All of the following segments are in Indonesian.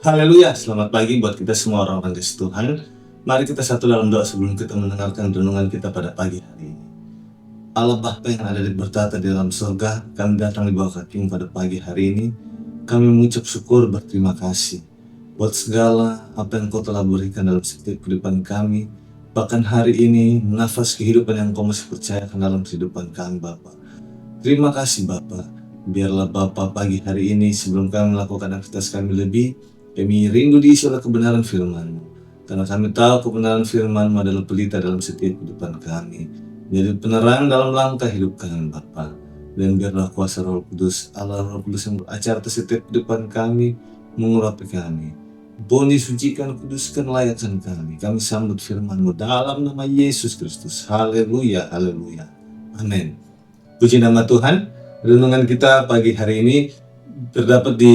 Haleluya, selamat pagi buat kita semua orang-orang kasih Tuhan. Mari kita satu dalam doa sebelum kita mendengarkan renungan kita pada pagi hari ini. Allah Bapa yang ada di bertata di dalam surga, kami datang di bawah kaki-Mu pada pagi hari ini. Kami mengucap syukur berterima kasih buat segala apa yang Kau telah berikan dalam setiap kehidupan kami. Bahkan hari ini, nafas kehidupan yang Kau masih percayakan dalam kehidupan kami, Bapa. Terima kasih Bapa. Biarlah Bapa pagi hari ini sebelum kami melakukan aktivitas kami lebih, kami rindu diisi oleh kebenaran firman-Mu. Karena kami tahu kebenaran firman-Mu adalah pelita dalam setiap kehidupan kami. Jadi penerang dalam langkah hidup kami Bapa. Dan biarlah kuasa Roh Kudus, Allah Roh Kudus yang beracara atas setiap kehidupan kami, mengurapi kami. Boni sucikan, kuduskan, layakkan kami. Kami sambut firman-Mu dalam nama Yesus Kristus. Haleluya, haleluya. Amin. Puji nama Tuhan. Renungan kita pagi hari ini terdapat di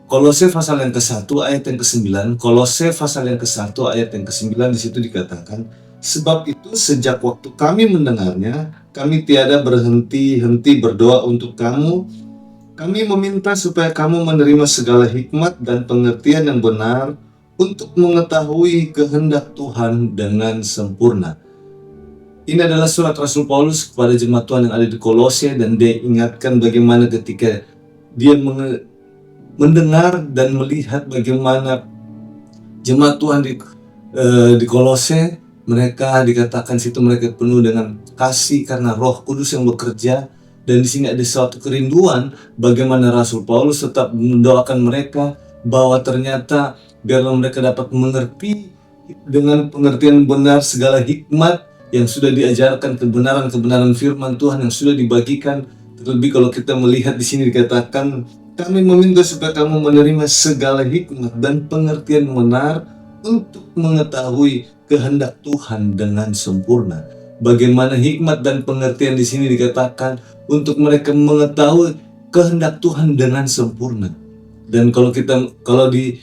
Kolose pasal yang ke-1 ayat yang ke-9. Kolose pasal yang ke-1 ayat yang ke-9, di situ dikatakan, sebab itu sejak waktu kami mendengarnya, kami tiada berhenti-henti berdoa untuk kamu. Kami meminta supaya kamu menerima segala hikmat dan pengertian yang benar untuk mengetahui kehendak Tuhan dengan sempurna. Ini adalah surat Rasul Paulus kepada jemaat Tuhan yang ada di Kolose, dan dia ingatkan bagaimana ketika dia mendengar dan melihat bagaimana jemaat Tuhan di Kolose, mereka dikatakan situ mereka penuh dengan kasih karena Roh Kudus yang bekerja. Dan di sini ada suatu kerinduan bagaimana Rasul Paulus tetap mendoakan mereka bahwa ternyata biarlah mereka dapat mengerti dengan pengertian benar segala hikmat yang sudah diajarkan, kebenaran-kebenaran firman Tuhan yang sudah dibagikan. Terlebih kalau kita melihat di sini dikatakan, kami meminta supaya kamu menerima segala hikmat dan pengertian benar untuk mengetahui kehendak Tuhan dengan sempurna. Bagaimana hikmat dan pengertian di sini dikatakan untuk mereka mengetahui kehendak Tuhan dengan sempurna. Dan kalau di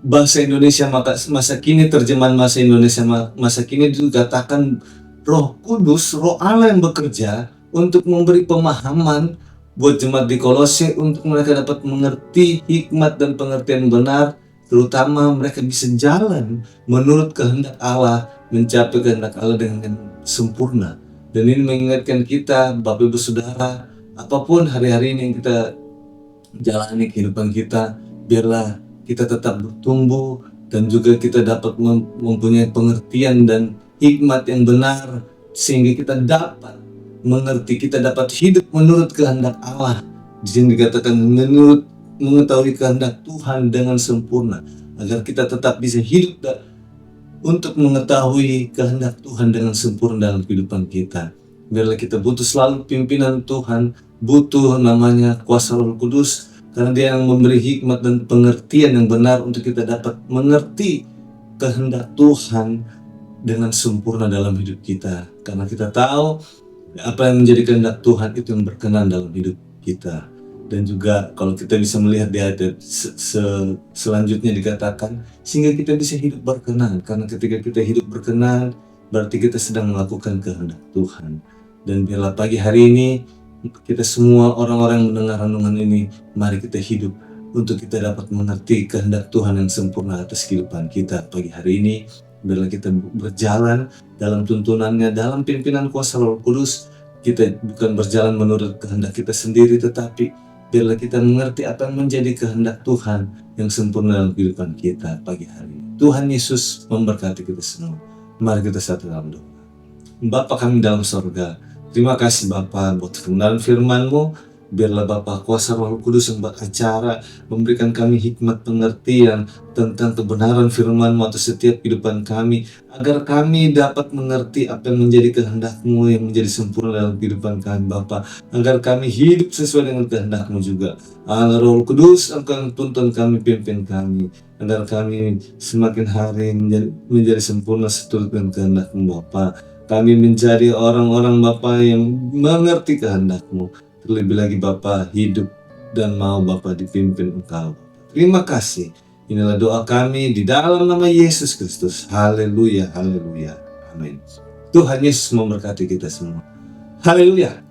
bahasa Indonesia masa kini, terjemahan bahasa Indonesia masa kini dikatakan Roh Kudus, Roh Allah yang bekerja untuk memberi pemahaman buat jemaat di Kolose untuk mereka dapat mengerti hikmat dan pengertian benar, terutama mereka bisa jalan menurut kehendak Allah, mencapai kehendak Allah dengan sempurna. Dan ini mengingatkan kita, Bapak Ibu Saudara, apapun hari-hari ini yang kita jalani kehidupan kita, biarlah kita tetap bertumbuh dan juga kita dapat mempunyai pengertian dan hikmat yang benar, sehingga kita dapat mengerti, kita dapat hidup menurut kehendak Allah. Di sini dikatakan menurut mengetahui kehendak Tuhan dengan sempurna, agar kita tetap bisa hidup untuk mengetahui kehendak Tuhan dengan sempurna dalam kehidupan kita. Biarlah kita butuh selalu pimpinan Tuhan, butuh namanya kuasa Roh Kudus, karena Dia yang memberi hikmat dan pengertian yang benar untuk kita dapat mengerti kehendak Tuhan dengan sempurna dalam hidup kita. Karena kita tahu apa yang menjadi kehendak Tuhan itu yang berkenan dalam hidup kita. Dan juga kalau kita bisa melihat di ayat selanjutnya dikatakan, sehingga kita bisa hidup berkenan. Karena ketika kita hidup berkenan, berarti kita sedang melakukan kehendak Tuhan. Dan biarlah pagi hari ini kita semua orang-orang yang mendengar renungan ini, mari kita hidup untuk kita dapat mengerti kehendak Tuhan yang sempurna atas kehidupan kita pagi hari ini. Biarlah kita berjalan dalam tuntunannya, dalam pimpinan kuasa Roh Kudus. Kita bukan berjalan menurut kehendak kita sendiri, tetapi biarlah kita mengerti apa yang menjadi kehendak Tuhan yang sempurna dalam kehidupan kita pagi hari ini. Tuhan Yesus memberkati kita semua. Mari kita satu dalam doa. Bapa kami dalam sorga, terima kasih Bapa buat kebenaran firman-Mu. Biarlah Bapa kuasa Roh Kudus yang beracara memberikan kami hikmat pengertian tentang kebenaran firman-Mu atas setiap kehidupan kami, agar kami dapat mengerti apa yang menjadi kehendak-Mu yang menjadi sempurna dalam kehidupan kami Bapa, agar kami hidup sesuai dengan kehendak-Mu juga. Allah Roh Kudus, Engkau yang tuntun kami, pimpin kami, agar kami semakin hari menjadi sempurna seturut dengan kehendak-Mu Bapa. Kami menjadi orang-orang Bapa yang mengerti kehendak-Mu. Terlebih lagi Bapa hidup dan mau Bapa dipimpin Engkau. Terima kasih. Inilah doa kami di dalam nama Yesus Kristus. Haleluya, haleluya. Amin. Tuhan Yesus memberkati kita semua. Haleluya.